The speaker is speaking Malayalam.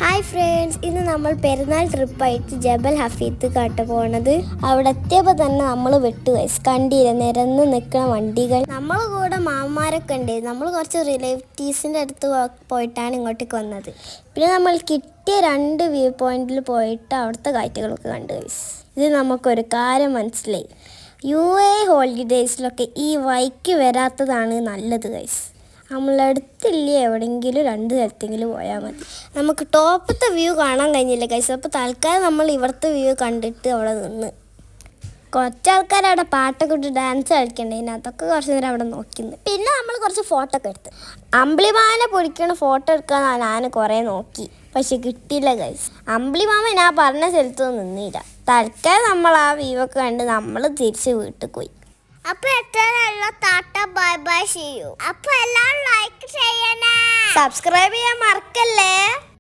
ഹായ് ഫ്രണ്ട്സ്, ഇന്ന് നമ്മൾ പെരുന്നാൾ ട്രിപ്പായിട്ട് ജബൽ ഹഫീത്ത് കാട്ട പോണത്. അവിടെ എത്തിയപ്പോൾ തന്നെ നമ്മൾ വിട്ടു വയസ്സ് കണ്ടില്ല നിരന്ന് നിൽക്കുന്ന വണ്ടികൾ. നമ്മൾ കൂടെ മാമാരൊക്കെ ഉണ്ട്. നമ്മൾ കുറച്ച് റിലേറ്റീവ്സിൻ്റെ അടുത്ത് പോയിട്ടാണ് ഇങ്ങോട്ടേക്ക് വന്നത്. പിന്നെ നമ്മൾ കിട്ടിയ 2 വ്യൂ പോയിന്റിൽ പോയിട്ട് അവിടുത്തെ കാഴ്ചകളൊക്കെ കണ്ടു വയസ്സ്. ഇത് നമുക്കൊരു കാര്യം മനസ്സിലായി. UAE ഹോളിഡേയ്സിലൊക്കെ ഈ വൈക്ക് വരാത്തതാണ് നല്ലത് ഗൈസ്. നമ്മളടുത്തില്ലേ എവിടെയെങ്കിലും 2 സ്ഥലത്തെങ്കിലും പോയാൽ മതി. നമുക്ക് ടോപ്പത്തെ വ്യൂ കാണാൻ കഴിഞ്ഞില്ല ഗൈസ്. അപ്പോൾ തൽക്കാലം നമ്മൾ ഇവിടുത്തെ വ്യൂ കണ്ടിട്ട് അവിടെ നിന്ന് കുറച്ചാൾക്കാർ അവിടെ പാട്ടൊക്കെ ഇട്ട് ഡാൻസ് കളിക്കണ്ടേന്. അതൊക്കെ കുറച്ച് നേരം അവിടെ നോക്കിന്ന്. പിന്നെ നമ്മൾ കുറച്ച് ഫോട്ടോ ഒക്കെ എടുത്ത്. അമ്പിളിമാമനെ പൊടിക്കണ ഫോട്ടോ എടുക്കാൻ ഞാൻ കുറേ നോക്കി, പക്ഷെ കിട്ടിയില്ല ഗൈസ്. അമ്പിളിമാമ ഞാൻ പറഞ്ഞ സ്ഥലത്തൊന്നും നിന്നില്ല. തൽക്കാലം നമ്മൾ ആ വ്യൂ ഒക്കെ കണ്ട് നമ്മൾ തിരിച്ച് വീട്ടിൽ പോയി. അപ്പോൾ എത്രയുള്ള ടാറ്റ ബൈ ബൈ ചെയ്യൂ. അപ്പോൾ എല്ലാവരും ലൈക്ക് ചെയ്യണേ, സബ്സ്ക്രൈബ് ചെയ്യാൻ മറക്കല്ലേ.